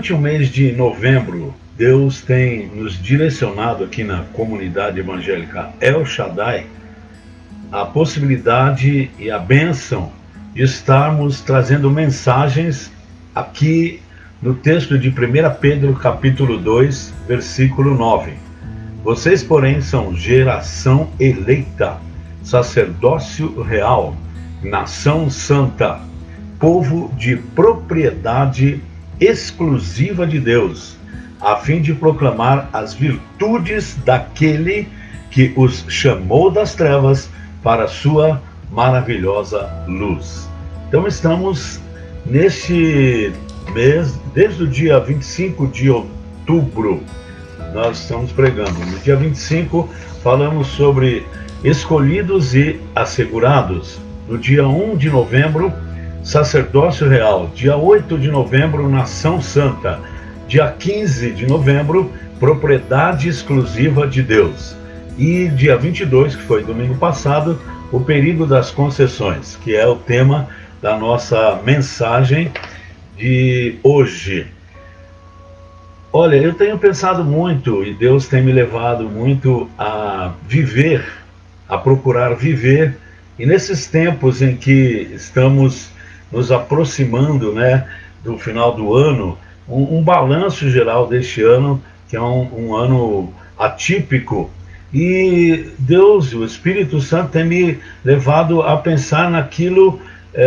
Durante o mês de novembro, Deus tem nos direcionado aqui na comunidade evangélica El Shaddai a possibilidade e a bênção de estarmos trazendo mensagens aqui no texto de 1 Pedro capítulo 2, versículo 9. Vocês, porém, são geração eleita, sacerdócio real, nação santa, povo de propriedade exclusiva de Deus, a fim de proclamar as virtudes daquele que os chamou das trevas para a sua maravilhosa luz. Então estamos neste mês, desde o dia 25 de outubro, nós estamos pregando. No dia 25 falamos sobre escolhidos e assegurados. No dia 1 de novembro, sacerdócio real. Dia 8 de novembro, nação santa. Dia 15 de novembro, propriedade exclusiva de Deus. E dia 22, que foi domingo passado, o período das concessões, que é o tema da nossa mensagem de hoje. Olha, eu tenho pensado muito, e Deus tem me levado muito a viver, a procurar viver, e nesses tempos em que estamos nos aproximando, né, do final do ano, um balanço geral deste ano, que é um ano atípico, e Deus, o Espírito Santo, tem me levado a pensar naquilo,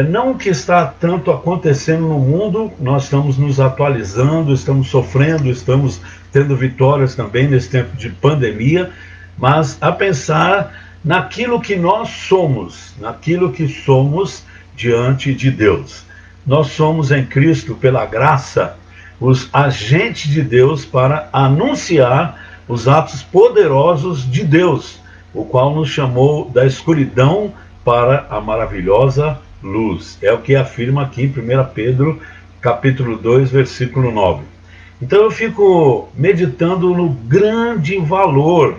não que está tanto acontecendo no mundo. Nós estamos nos atualizando, estamos sofrendo, estamos tendo vitórias também nesse tempo de pandemia, mas a pensar naquilo que nós somos, naquilo que somos diante de Deus. Nós somos em Cristo, pela graça, os agentes de Deus para anunciar os atos poderosos de Deus, o qual nos chamou da escuridão para a maravilhosa luz. É o que afirma aqui em 1 Pedro, capítulo 2, versículo 9. Então eu fico meditando no grande valor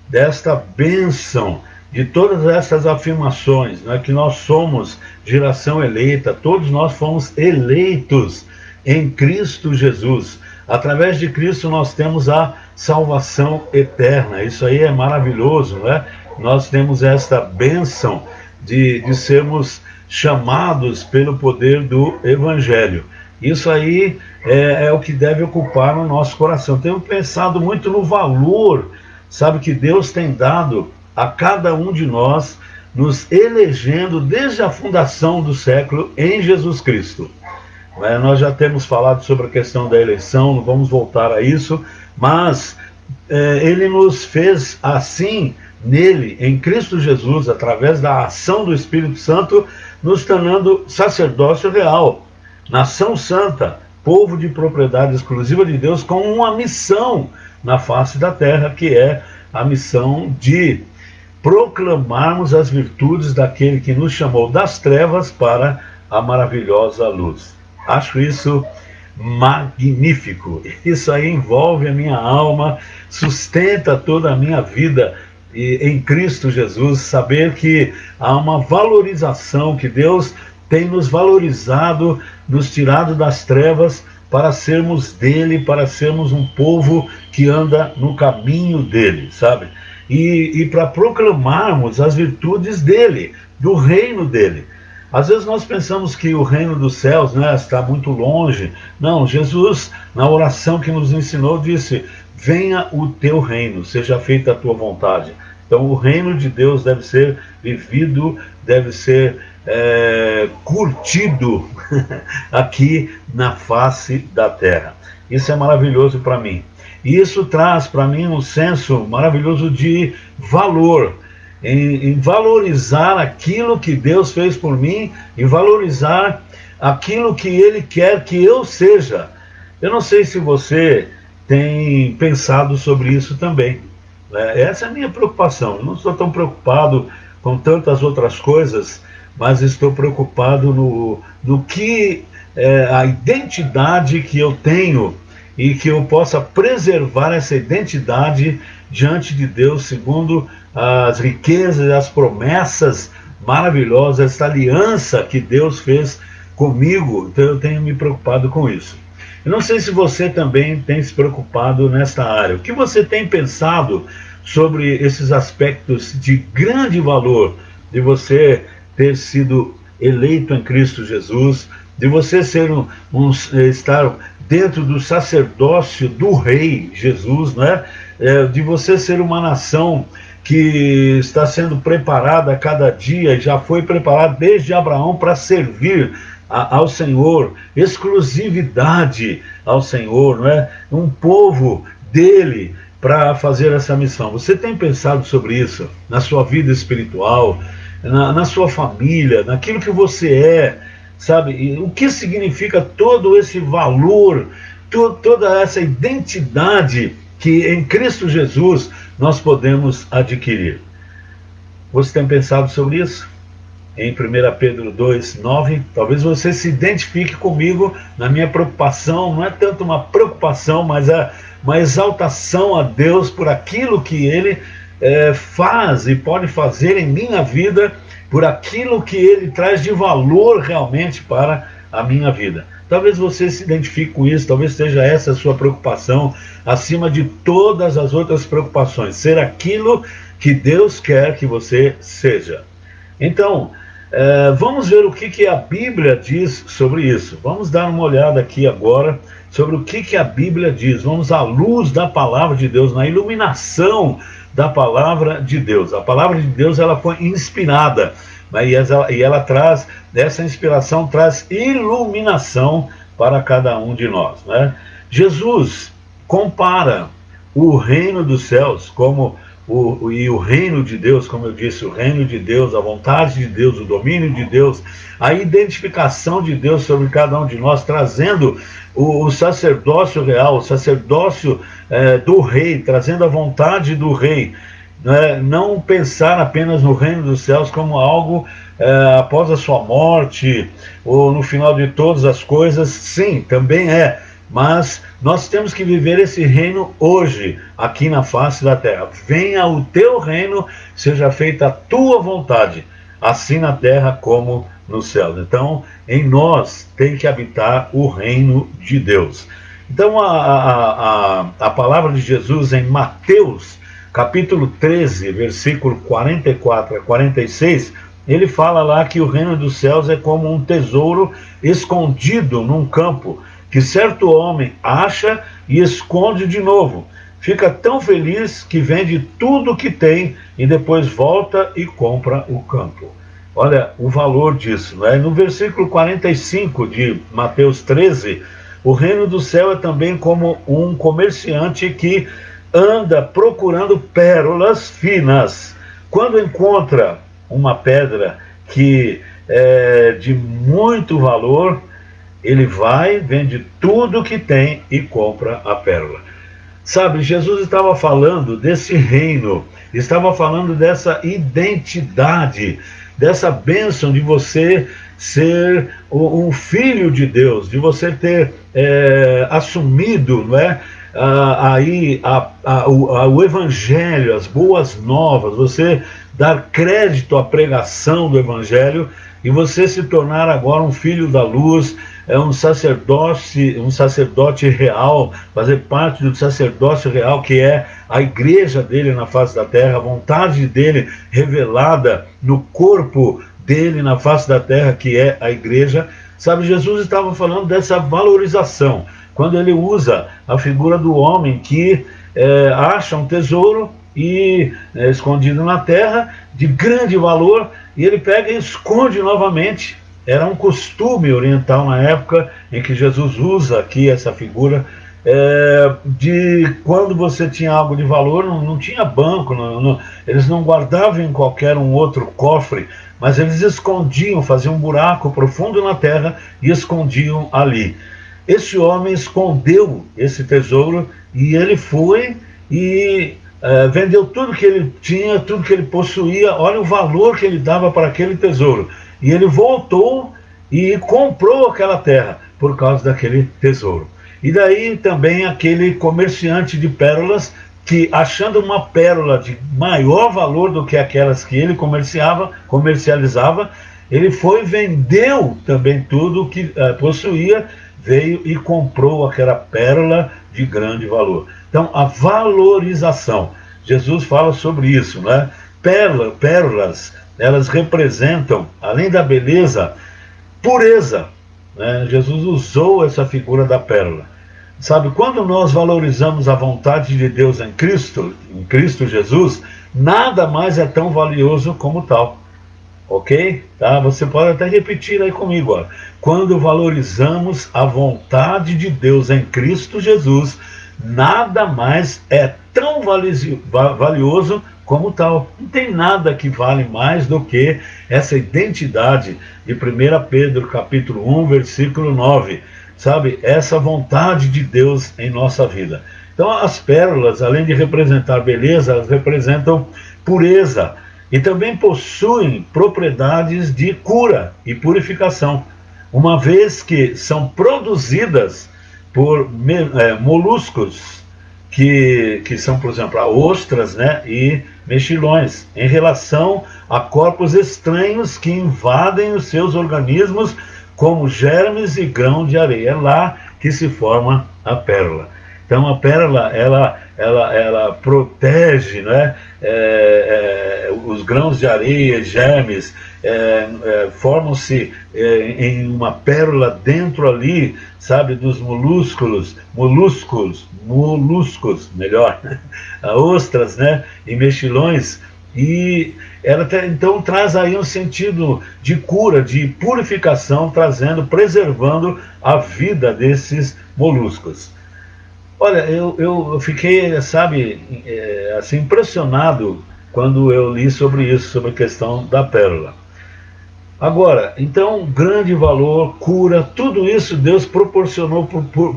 desta bênção, de todas essas afirmações, né, que nós somos geração eleita, todos nós fomos eleitos em Cristo Jesus. Através de Cristo nós temos a salvação eterna. Isso aí é maravilhoso, não é? Nós temos esta bênção de sermos chamados pelo poder do Evangelho. Isso aí é o que deve ocupar no nosso coração. Tenho pensado muito no valor, sabe, que Deus tem dado a cada um de nós, nos elegendo desde a fundação do século em Jesus Cristo. Nós já temos falado sobre a questão da eleição, não vamos voltar a isso, mas Ele nos fez assim, nele, em Cristo Jesus, através da ação do Espírito Santo, nos tornando sacerdócio real, nação santa, povo de propriedade exclusiva de Deus, com uma missão na face da terra, que é a missão de proclamarmos as virtudes daquele que nos chamou das trevas para a maravilhosa luz. Acho isso magnífico. Isso aí envolve a minha alma, sustenta toda a minha vida em Cristo Jesus, saber que há uma valorização, que Deus tem nos valorizado, nos tirado das trevas para sermos dele, para sermos um povo que anda no caminho dele, sabe? E para proclamarmos as virtudes dele, do reino dele. Às vezes nós pensamos que o reino dos céus, né, está muito longe. Não, Jesus, na oração que nos ensinou, disse: venha o teu reino, seja feita a tua vontade. Então o reino de Deus deve ser vivido, deve ser curtido aqui na face da terra. Isso é maravilhoso para mim. E isso traz para mim um senso maravilhoso de valor, em valorizar aquilo que Deus fez por mim, em valorizar aquilo que Ele quer que eu seja. Eu não sei se você tem pensado sobre isso também. Essa é a minha preocupação. Eu não estou tão preocupado com tantas outras coisas, mas estou preocupado no que a identidade que eu tenho, e que eu possa preservar essa identidade diante de Deus, segundo as riquezas e as promessas maravilhosas, essa aliança que Deus fez comigo. Então eu tenho me preocupado com isso. Eu não sei se você também tem se preocupado nesta área. O que você tem pensado sobre esses aspectos de grande valor de você ter sido eleito em Cristo Jesus, de você ser estar dentro do sacerdócio do Rei Jesus, né? De você ser uma nação que está sendo preparada a cada dia, já foi preparada desde Abraão para servir ao Senhor, exclusividade ao Senhor, não é? Um povo dele para fazer essa missão. Você tem pensado sobre isso na sua vida espiritual, na sua família, naquilo que você é, sabe? E o que significa todo esse valor, toda essa identidade que em Cristo Jesus nós podemos adquirir. Você tem pensado sobre isso? Em 1 Pedro 2:9, talvez você se identifique comigo na minha preocupação, não é tanto uma preocupação, mas é uma exaltação a Deus por aquilo que Ele faz e pode fazer em minha vida, por aquilo que Ele traz de valor realmente para a minha vida. Talvez você se identifique com isso, talvez seja essa a sua preocupação, acima de todas as outras preocupações, ser aquilo que Deus quer que você seja. Então, vamos ver o que a Bíblia diz sobre isso. Vamos dar uma olhada aqui agora sobre o que a Bíblia diz. Vamos à luz da palavra de Deus, na iluminação da palavra de Deus. A palavra de Deus, ela foi inspirada, né? E ela traz, essa inspiração traz iluminação para cada um de nós, né? Jesus compara o reino dos céus como o reino de Deus, como eu disse, o reino de Deus, a vontade de Deus, o domínio de Deus, a identificação de Deus sobre cada um de nós, trazendo o sacerdócio real, o sacerdócio do rei, trazendo a vontade do rei, né? Não pensar apenas no reino dos céus como algo após a sua morte, ou no final de todas as coisas. Sim, também é, mas nós temos que viver esse reino hoje, aqui na face da terra. Venha o teu reino, seja feita a tua vontade, assim na terra como nos céus. Então, em nós tem que habitar o reino de Deus. Então, a palavra de Jesus em Mateus, capítulo 13, versículo 44 a 46, ele fala lá que o reino dos céus é como um tesouro escondido num campo, que certo homem acha e esconde de novo. Fica tão feliz que vende tudo o que tem e depois volta e compra o campo. Olha o valor disso, né? No versículo 45 de Mateus 13, o reino do céu é também como um comerciante que anda procurando pérolas finas. Quando encontra uma pedra que é de muito valor, ele vai, vende tudo que tem e compra a pérola. Sabe, Jesus estava falando desse reino, estava falando dessa identidade, dessa bênção de você ser um filho de Deus, de você ter assumido, não é? O evangelho, as boas novas, você dar crédito à pregação do evangelho e você se tornar agora um filho da luz, um sacerdote real, fazer parte do sacerdócio real, que é a igreja dele na face da terra, a vontade dele revelada no corpo dele na face da terra, que é a igreja. Sabe, Jesus estava falando dessa valorização, quando ele usa a figura do homem que acha um tesouro escondido na terra, de grande valor, e ele pega e esconde novamente. Era um costume oriental na época em que Jesus usa aqui essa figura, de quando você tinha algo de valor, não tinha banco, eles não guardavam em qualquer um outro cofre, mas eles escondiam, faziam um buraco profundo na terra e escondiam ali. Esse homem escondeu esse tesouro e ele foi e vendeu tudo que ele tinha, tudo que ele possuía. Olha o valor que ele dava para aquele tesouro. E ele voltou e comprou aquela terra por causa daquele tesouro. E daí também aquele comerciante de pérolas que, achando uma pérola de maior valor do que aquelas que ele comercializava, ele foi e vendeu também tudo que possuía, veio e comprou aquela pérola de grande valor. Então, a valorização. Jesus fala sobre isso, né? Pérolas, elas representam, além da beleza, pureza, né? Jesus usou essa figura da pérola. Sabe, quando nós valorizamos a vontade de Deus em Cristo Jesus, nada mais é tão valioso como tal. Ok? Tá? Você pode até repetir aí comigo. Ó. Quando valorizamos a vontade de Deus em Cristo Jesus, nada mais é tão valioso como tal. Não tem nada que vale mais do que essa identidade de 1 Pedro capítulo 1, versículo 9. Sabe? Essa vontade de Deus em nossa vida. Então as pérolas, além de representar beleza, elas representam pureza. E também possuem propriedades de cura e purificação, uma vez que são produzidas por moluscos, que são, por exemplo, ostras, né, e mexilhões, em relação a corpos estranhos que invadem os seus organismos, como germes e grão de areia. É lá que se forma a pérola. Então a pérola, ela protege, né, os grãos de areia, germes, formam-se em uma pérola dentro ali, sabe, dos moluscos, melhor, ostras, né, e mexilhões, e ela então traz aí um sentido de cura, de purificação, preservando a vida desses moluscos. Olha, eu fiquei, sabe, assim, impressionado quando eu li sobre isso, sobre a questão da pérola. Agora, então, grande valor, cura, tudo isso Deus proporcionou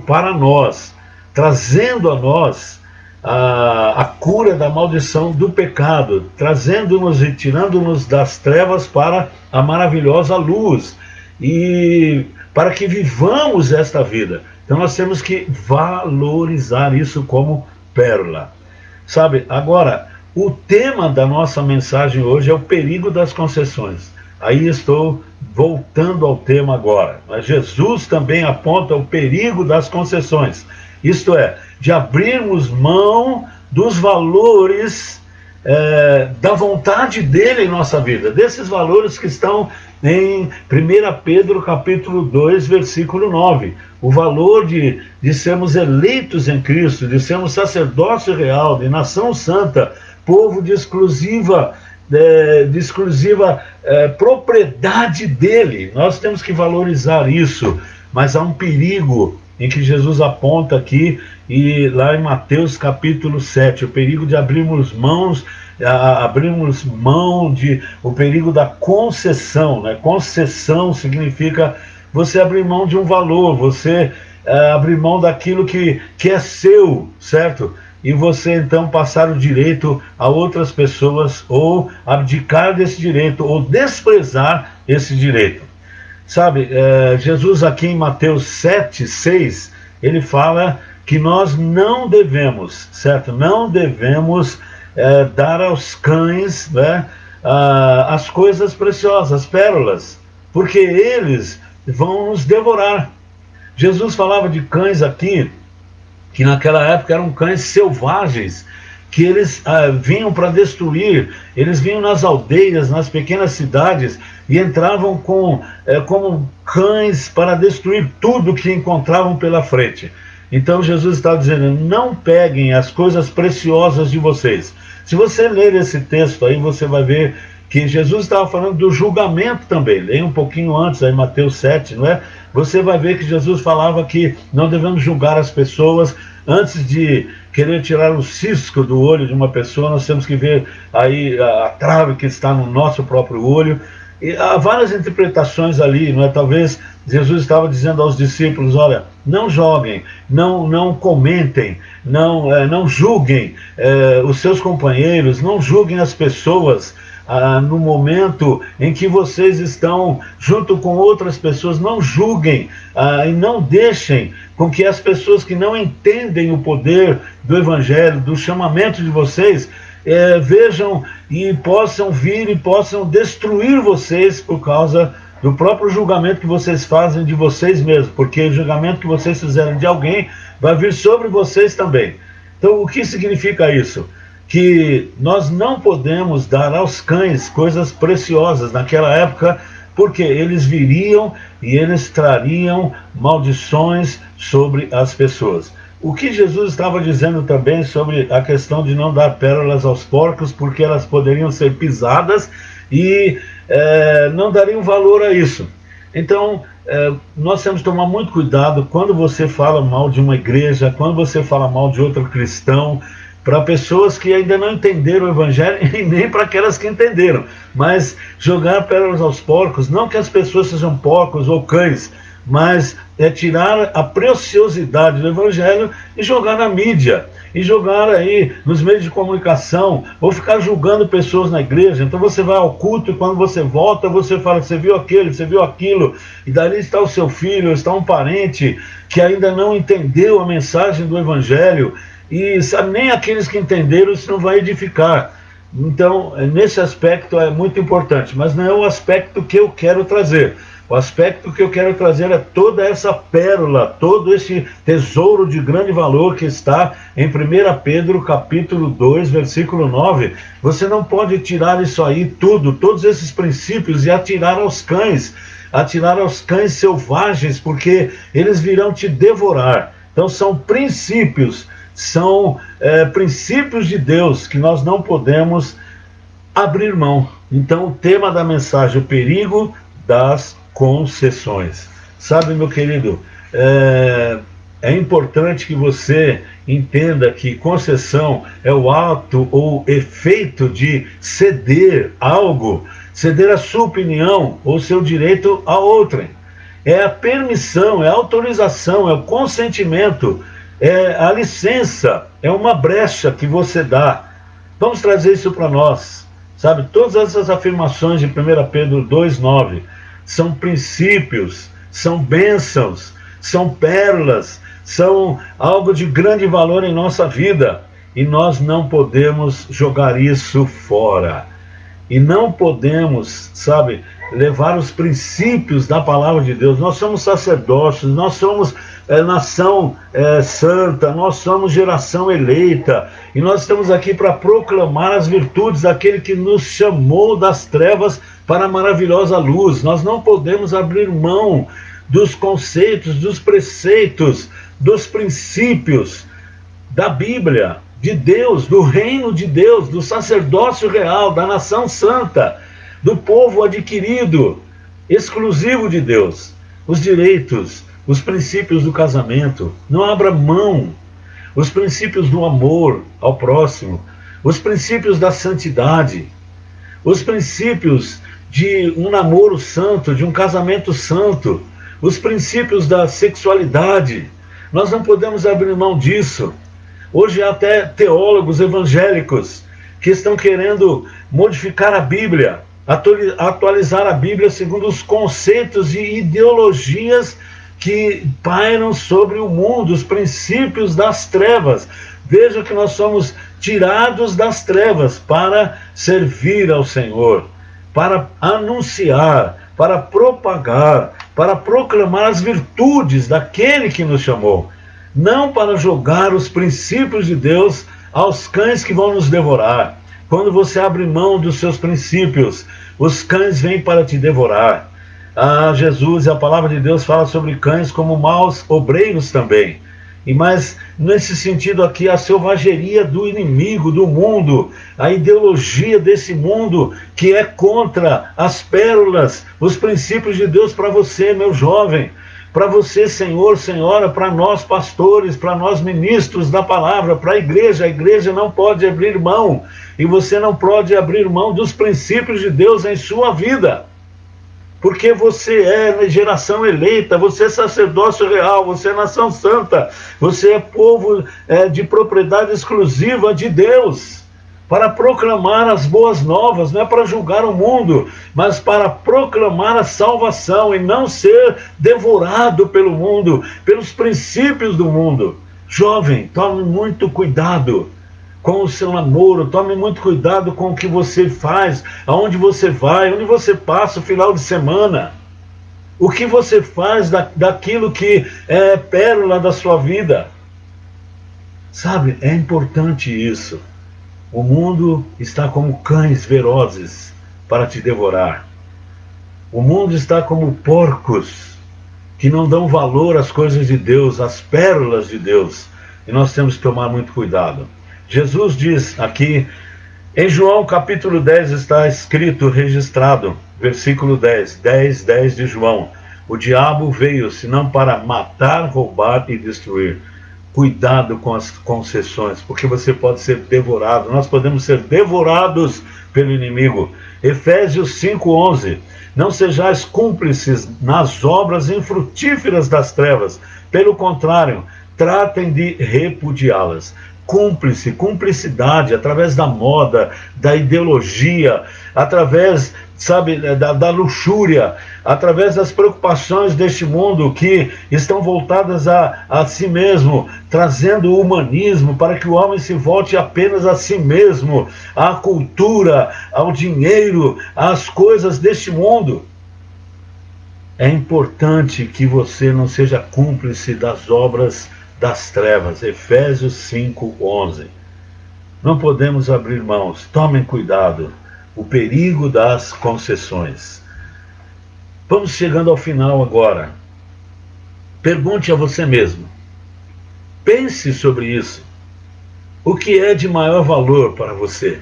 para nós, trazendo a nós a cura da maldição do pecado, trazendo-nos e tirando-nos das trevas para a maravilhosa luz, e para que vivamos esta vida. Então nós temos que valorizar isso como pérola. Sabe, agora, o tema da nossa mensagem hoje é o perigo das concessões. Aí estou voltando ao tema agora. Mas Jesus também aponta o perigo das concessões. Isto é, de abrirmos mão dos valores da vontade dele em nossa vida, desses valores que estão em 1 Pedro capítulo 2, versículo 9, o valor de sermos eleitos em Cristo, de sermos sacerdócio real, de nação santa, povo de exclusiva propriedade dele. Nós temos que valorizar isso, mas há um perigo em que Jesus aponta aqui, e lá em Mateus capítulo 7, o perigo de abrirmos mão o perigo da concessão, né? Concessão significa você abrir mão de um valor, você abrir mão daquilo que é seu, certo? E você então passar o direito a outras pessoas, ou abdicar desse direito, ou desprezar esse direito. Sabe, Jesus aqui em Mateus 7, 6, ele fala que nós não devemos, certo? Não devemos dar aos cães, né, as coisas preciosas, as pérolas, porque eles vão nos devorar. Jesus falava de cães aqui, que naquela época eram cães selvagens, que eles vinham para destruir, eles vinham nas aldeias, nas pequenas cidades, e entravam como cães para destruir tudo que encontravam pela frente. Então Jesus está dizendo, não peguem as coisas preciosas de vocês. Se você ler esse texto aí, você vai ver que Jesus estava falando do julgamento também. Leia um pouquinho antes, aí Mateus 7, não é? Você vai ver que Jesus falava que não devemos julgar as pessoas. Antes de querer tirar o cisco do olho de uma pessoa, nós temos que ver aí a trave que está no nosso próprio olho. E há várias interpretações ali, não é? Talvez Jesus estava dizendo aos discípulos, olha, não joguem, não comentem, não julguem os seus companheiros, não julguem as pessoas no momento em que vocês estão junto com outras pessoas, não julguem e não deixem com que as pessoas que não entendem o poder do Evangelho, do chamamento de vocês, vejam e possam vir e possam destruir vocês por causa do próprio julgamento que vocês fazem de vocês mesmos, porque o julgamento que vocês fizerem de alguém vai vir sobre vocês também. Então, o que significa isso? Que nós não podemos dar aos cães coisas preciosas naquela época, porque eles viriam e eles trariam maldições sobre as pessoas. O que Jesus estava dizendo também sobre a questão de não dar pérolas aos porcos, porque elas poderiam ser pisadas e não dariam valor a isso. Então, nós temos que tomar muito cuidado quando você fala mal de uma igreja, quando você fala mal de outro cristão, para pessoas que ainda não entenderam o Evangelho e nem para aquelas que entenderam. Mas jogar pérolas aos porcos, não que as pessoas sejam porcos ou cães, mas é tirar a preciosidade do Evangelho e jogar na mídia, e jogar aí nos meios de comunicação, ou ficar julgando pessoas na igreja. Então você vai ao culto e quando você volta, você fala, você viu aquele, você viu aquilo, e dali está o seu filho, está um parente que ainda não entendeu a mensagem do Evangelho, e sabe, nem aqueles que entenderam isso não vai edificar. Então, nesse aspecto é muito importante, mas não é o aspecto que eu quero trazer. O aspecto que eu quero trazer é toda essa pérola, todo esse tesouro de grande valor que está em 1 Pedro capítulo 2, versículo 9. Você não pode tirar isso aí tudo, todos esses princípios, e atirar aos cães selvagens, porque eles virão te devorar. Então são princípios de Deus que nós não podemos abrir mão. Então o tema da mensagem, o perigo das concessões. Sabe, meu querido, é importante que você entenda que concessão é o ato ou efeito de ceder algo, ceder a sua opinião ou seu direito a outrem. É a permissão, é a autorização, é o consentimento, é a licença, é uma brecha que você dá. Vamos trazer isso para nós, sabe? Todas essas afirmações de 1 Pedro 2,9 são princípios, são bênçãos, são pérolas, são algo de grande valor em nossa vida, e nós não podemos jogar isso fora. E não podemos, sabe, levar os princípios da palavra de Deus. Nós somos sacerdócios, nós somos nação santa, nós somos geração eleita, e nós estamos aqui para proclamar as virtudes daquele que nos chamou das trevas para a maravilhosa luz. Nós não podemos abrir mão dos conceitos, dos preceitos, dos princípios da Bíblia, de Deus, do reino de Deus, do sacerdócio real, da nação santa, do povo adquirido, exclusivo de Deus, os direitos, os princípios do casamento. Não abra mão. Os princípios do amor ao próximo, os princípios da santidade, os princípios de um namoro santo, de um casamento santo, os princípios da sexualidade. Nós não podemos abrir mão disso. Hoje há até teólogos evangélicos que estão querendo modificar a Bíblia, atualizar a Bíblia segundo os conceitos e ideologias que pairam sobre o mundo, os princípios das trevas. Veja que nós somos tirados das trevas para servir ao Senhor, para anunciar, para propagar, para proclamar as virtudes daquele que nos chamou, não para jogar os princípios de Deus aos cães que vão nos devorar. Quando você abre mão dos seus princípios, os cães vêm para te devorar. Jesus e a palavra de Deus fala sobre cães como maus obreiros também. Mas nesse sentido aqui, a selvageria do inimigo, do mundo, a ideologia desse mundo que é contra as pérolas, os princípios de Deus para você, meu jovem, para você, senhor, senhora, para nós pastores, para nós ministros da palavra, para a igreja não pode abrir mão, e você não pode abrir mão dos princípios de Deus em sua vida. Porque você é geração eleita, você é sacerdócio real, você é nação santa, você é povo de propriedade exclusiva de Deus, para proclamar as boas novas, não é para julgar o mundo, mas para proclamar a salvação e não ser devorado pelo mundo, pelos princípios do mundo. Jovem, tome muito cuidado com o seu namoro, tome muito cuidado com o que você faz, aonde você vai, onde você passa o final de semana. O que você faz daquilo que é pérola da sua vida? Sabe, é importante isso. O mundo está como cães velozes para te devorar. O mundo está como porcos que não dão valor às coisas de Deus, às pérolas de Deus. E nós temos que tomar muito cuidado. Jesus diz aqui, em João capítulo 10 está escrito, registrado, versículo 10 de João. O diabo veio, senão para matar, roubar e destruir. Cuidado com as concessões, porque você pode ser devorado. Nós podemos ser devorados pelo inimigo. Efésios 5:11. Não sejais cúmplices nas obras infrutíferas das trevas. Pelo contrário, tratem de repudiá-las. Cumplicidade, através da moda, da ideologia, através, sabe, da luxúria, através das preocupações deste mundo que estão voltadas a si mesmo, trazendo o humanismo para que o homem se volte apenas a si mesmo, à cultura, ao dinheiro, às coisas deste mundo. É importante que você não seja cúmplice das obras das trevas. Efésios 5:11. Não podemos abrir mãos. Tomem cuidado. O perigo das concessões. Vamos chegando ao final agora. Pergunte a você mesmo. Pense sobre isso. O que é de maior valor para você?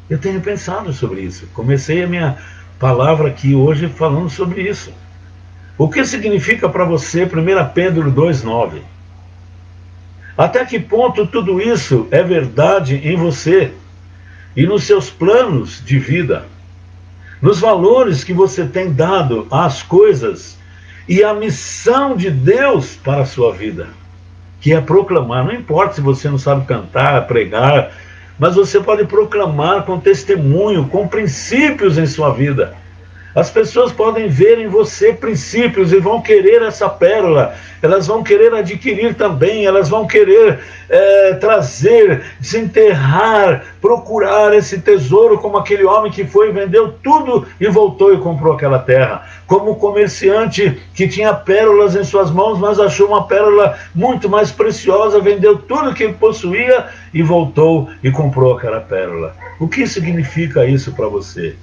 Eu tenho pensado sobre isso. Comecei a minha palavra aqui hoje falando sobre isso. O que significa para você 1 Pedro 2:9? Até que ponto tudo isso é verdade em você e nos seus planos de vida, nos valores que você tem dado às coisas e à missão de Deus para a sua vida, que é proclamar. Não importa se você não sabe cantar, pregar, mas você pode proclamar com testemunho, com princípios em sua vida. As pessoas podem ver em você princípios e vão querer essa pérola, elas vão querer adquirir também, elas vão querer trazer, desenterrar, procurar esse tesouro, como aquele homem que foi e vendeu tudo e voltou e comprou aquela terra. Como o comerciante que tinha pérolas em suas mãos, mas achou uma pérola muito mais preciosa, vendeu tudo que ele possuía e voltou e comprou aquela pérola. O que significa isso para você?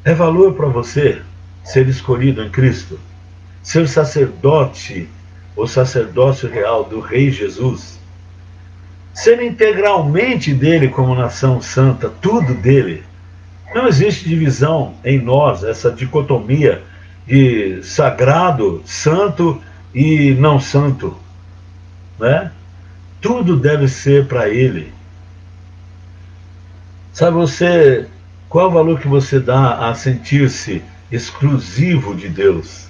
É valor para você ser escolhido em Cristo? Ser sacerdote, o sacerdócio real do Rei Jesus? Ser integralmente dele como nação santa, tudo dele? Não existe divisão em nós, essa dicotomia de sagrado, santo e não santo, né? Tudo deve ser para ele. Sabe, qual é o valor que você dá a sentir-se exclusivo de Deus?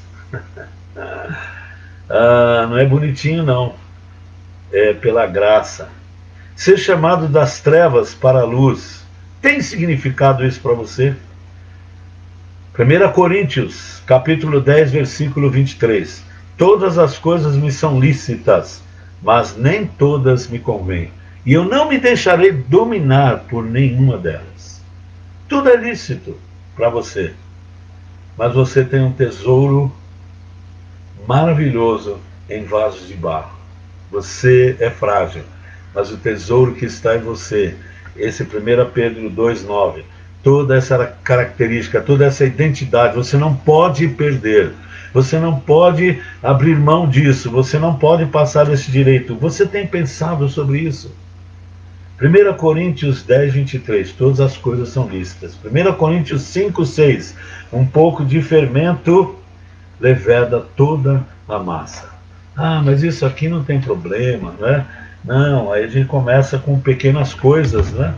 Não é bonitinho, não. É pela graça. Ser chamado das trevas para a luz. Tem significado isso para você? 1 Coríntios, capítulo 10, versículo 23. Todas as coisas me são lícitas, mas nem todas me convêm. E eu não me deixarei dominar por nenhuma delas. Tudo é lícito para você, mas você tem um tesouro maravilhoso em vasos de barro. Você é frágil, mas o tesouro que está em você, esse 1 Pedro 2:9, toda essa característica, toda essa identidade, você não pode perder. Você não pode abrir mão disso, você não pode passar esse direito. Você tem pensado sobre isso? 1 Coríntios 10, 23, todas as coisas são lícitas. 1 Coríntios 5, 6, um pouco de fermento leveda toda a massa. Mas isso aqui não tem problema, né? Não, aí a gente começa com pequenas coisas, né?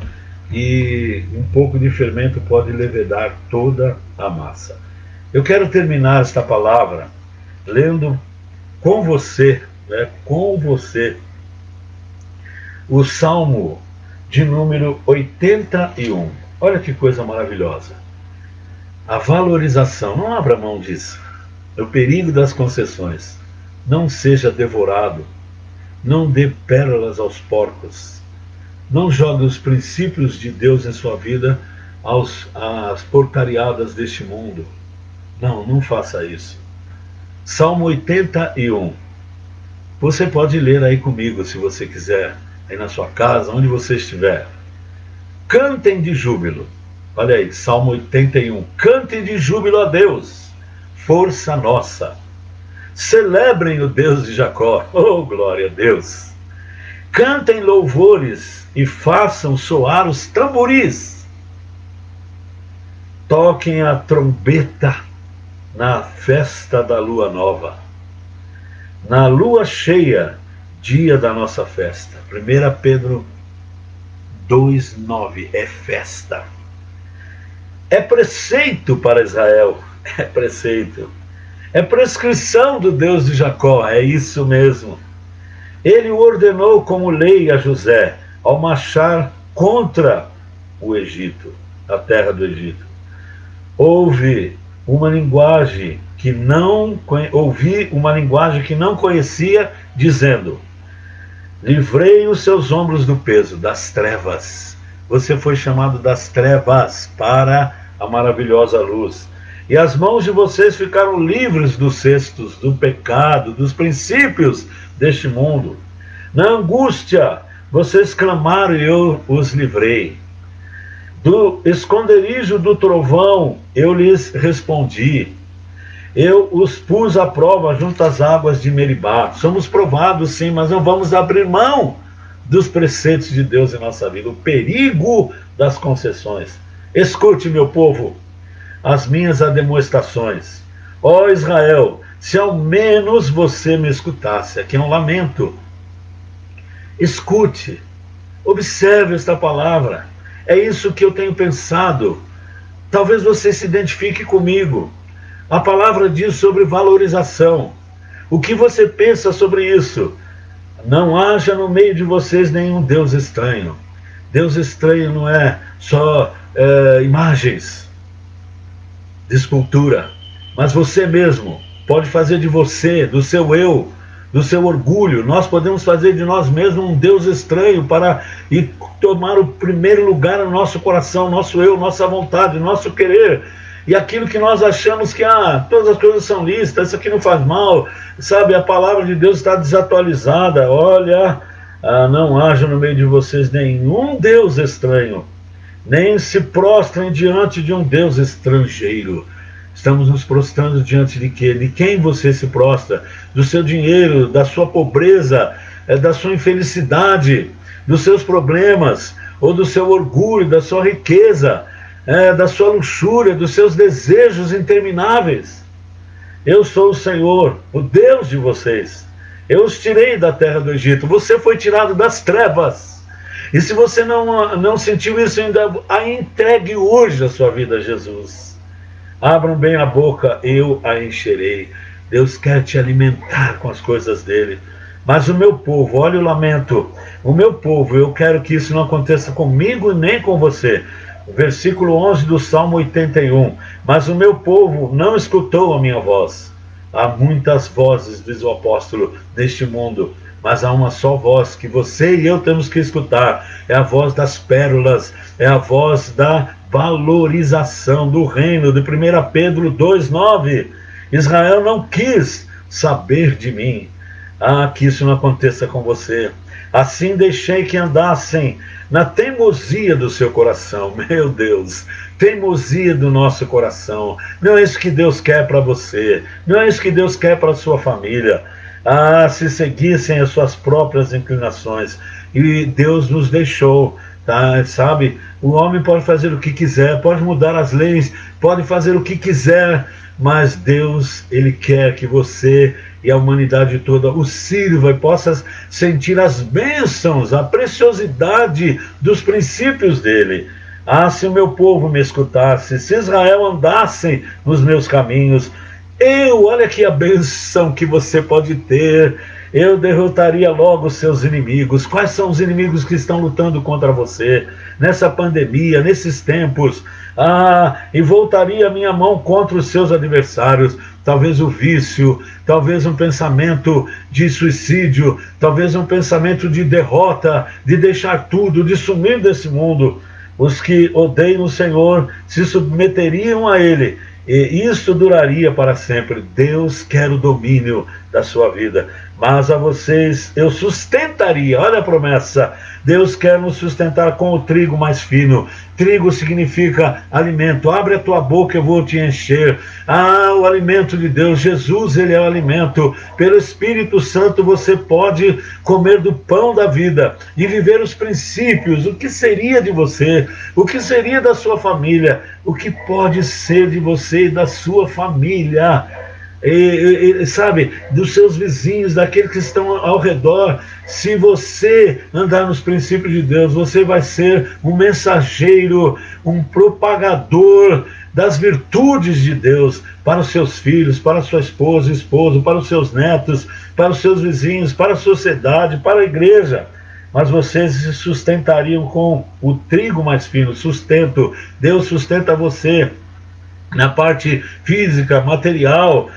E um pouco de fermento pode levedar toda a massa. Eu quero terminar esta palavra lendo com você, né? Com você, o Salmo de número 81. Olha que coisa maravilhosa. A valorização, não abra mão disso. É o perigo das concessões. Não seja devorado. Não dê pérolas aos porcos. Não jogue os princípios de Deus em sua vida às porcariadas deste mundo. Não, não faça isso. Salmo 81. Você pode ler aí comigo, se você quiser, aí na sua casa, onde você estiver. Cantem de júbilo. Olha aí, Salmo 81. Cantem de júbilo a Deus, força nossa. Celebrem o Deus de Jacó. Oh, glória a Deus. Cantem louvores e façam soar os tamboris. Toquem a trombeta na festa da lua nova. Na lua cheia, dia da nossa festa. 1 Pedro 2:9, é festa. É preceito para Israel, é preceito. É prescrição do Deus de Jacó, é isso mesmo. Ele o ordenou como lei a José, ao marchar contra o Egito, a terra do Egito. Ouvi uma linguagem que não conhecia, dizendo: livrei os seus ombros do peso, das trevas. Você foi chamado das trevas para a maravilhosa luz. E as mãos de vocês ficaram livres dos cestos, do pecado, dos princípios deste mundo. Na angústia, vocês clamaram e eu os livrei. Do esconderijo do trovão, eu lhes respondi. Eu os pus à prova junto às águas de Meribá. Somos provados, sim, mas não vamos abrir mão dos preceitos de Deus em nossa vida. O perigo das concessões. Escute, meu povo, as minhas ademoestações. Ó Israel, se ao menos você me escutasse. Aqui é um lamento. Escute, observe esta palavra. É isso que eu tenho pensado. Talvez você se identifique comigo. A palavra diz sobre valorização. O que você pensa sobre isso? Não haja no meio de vocês nenhum Deus estranho. Deus estranho não é só imagens de escultura, mas você mesmo pode fazer de você, do seu eu, do seu orgulho. Nós podemos fazer de nós mesmos um Deus estranho para ir tomar o primeiro lugar no nosso coração, nosso eu, nossa vontade, nosso querer. E aquilo que nós achamos que todas as coisas são lícitas, isso aqui não faz mal, sabe, a palavra de Deus está desatualizada. Olha, não haja no meio de vocês nenhum Deus estranho, nem se prostrem diante de um Deus estrangeiro. Estamos nos prostrando diante de quê? De quem você se prostra? Do seu dinheiro, da sua pobreza, da sua infelicidade, dos seus problemas, ou do seu orgulho, da sua riqueza, da sua luxúria, dos seus desejos intermináveis. Eu sou o Senhor, o Deus de vocês. Eu os tirei da terra do Egito. Você foi tirado das trevas. E se você não sentiu isso ainda, entregue hoje a sua vida a Jesus. Abram bem a boca, eu a encherei. Deus quer te alimentar com as coisas dele. Mas o meu povo, olha o lamento, o meu povo, eu quero que isso não aconteça comigo nem com você. O versículo 11 do Salmo 81. Mas o meu povo não escutou a minha voz. Há muitas vozes, diz o apóstolo, neste mundo, mas há uma só voz que você e eu temos que escutar. É a voz das pérolas, é a voz da valorização do reino, de 1 Pedro 2:9. Israel não quis saber de mim. Que isso não aconteça com você. Assim deixei que andassem na teimosia do seu coração. Meu Deus, teimosia do nosso coração. Não é isso que Deus quer para você. Não é isso que Deus quer para a sua família. Se seguissem as suas próprias inclinações. E Deus nos deixou, sabe? O homem pode fazer o que quiser, pode mudar as leis, pode fazer o que quiser, mas Deus, Ele quer que você e a humanidade toda o sirva e possa sentir as bênçãos, a preciosidade dos princípios dele. Se o meu povo me escutasse, se Israel andasse nos meus caminhos, olha aqui a bênção que você pode ter, eu derrotaria logo os seus inimigos. Quais são os inimigos que estão lutando contra você nessa pandemia, nesses tempos? E voltaria a minha mão contra os seus adversários. Talvez o vício, talvez um pensamento de suicídio, talvez um pensamento de derrota, de deixar tudo, de sumir desse mundo. Os que odeiam o Senhor se submeteriam a Ele e isso duraria para sempre. Deus quer o domínio da sua vida, mas a vocês eu sustentaria. Olha a promessa. Deus quer nos sustentar com o trigo mais fino. Trigo significa alimento. Abre a tua boca, eu vou te encher. O alimento de Deus. Jesus, ele é o alimento. Pelo Espírito Santo você pode comer do pão da vida e viver os princípios. O que seria de você? O que seria da sua família? O que pode ser de você e da sua família? Sabe, dos seus vizinhos, daqueles que estão ao redor. Se você andar nos princípios de Deus, você vai ser um mensageiro, um propagador das virtudes de Deus para os seus filhos, para a sua esposa, esposo, para os seus netos, para os seus vizinhos, para a sociedade, para a igreja. Mas vocês se sustentariam com o trigo mais fino, sustento. Deus sustenta você na parte física, material,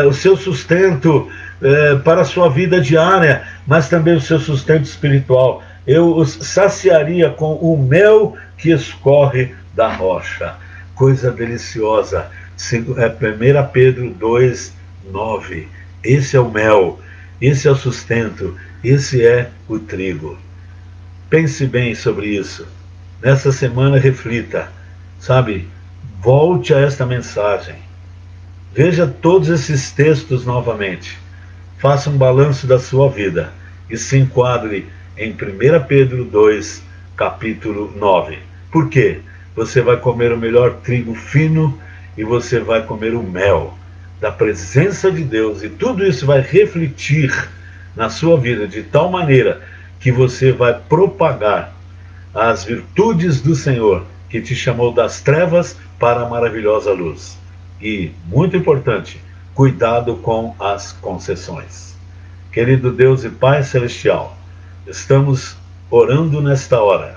o seu sustento para a sua vida diária, mas também o seu sustento espiritual. Eu os saciaria com o mel que escorre da rocha. Coisa deliciosa. 1 Pedro 2:9. Esse é o mel, esse é o sustento, esse é o trigo. Pense bem sobre isso. Nessa semana reflita, sabe? Volte a esta mensagem. Veja todos esses textos novamente. Faça um balanço da sua vida e se enquadre em 1 Pedro 2, capítulo 9. Por quê? Você vai comer o melhor trigo fino e você vai comer o mel da presença de Deus, e tudo isso vai refletir na sua vida de tal maneira que você vai propagar as virtudes do Senhor, que te chamou das trevas para a maravilhosa luz. E, muito importante, cuidado com as concessões. Querido Deus e Pai Celestial, estamos orando nesta hora.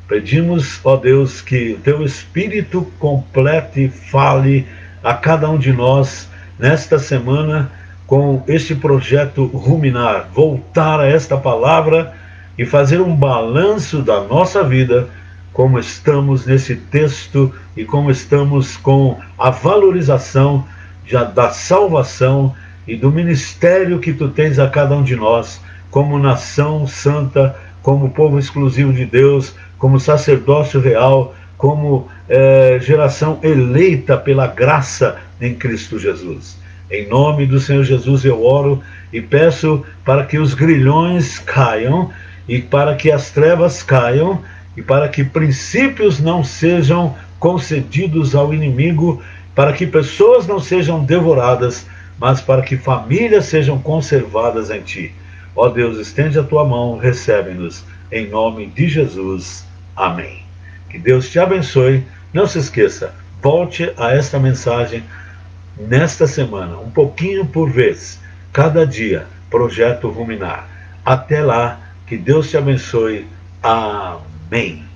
Pedimos, ó Deus, que o Teu Espírito complete e fale a cada um de nós nesta semana com este projeto Ruminar, voltar a esta palavra e fazer um balanço da nossa vida, como estamos nesse texto e como estamos com a valorização da salvação e do ministério que Tu tens a cada um de nós, como nação santa, como povo exclusivo de Deus, como sacerdócio real, como geração eleita pela graça em Cristo Jesus. Em nome do Senhor Jesus eu oro e peço para que os grilhões caiam e para que as trevas caiam e para que princípios não sejam concedidos ao inimigo, para que pessoas não sejam devoradas, mas para que famílias sejam conservadas em Ti. Ó Deus, estende a Tua mão, recebe-nos, em nome de Jesus. Amém. Que Deus te abençoe. Não se esqueça, volte a esta mensagem nesta semana, um pouquinho por vez, cada dia, Projeto Ruminar. Até lá, que Deus te abençoe. Amém.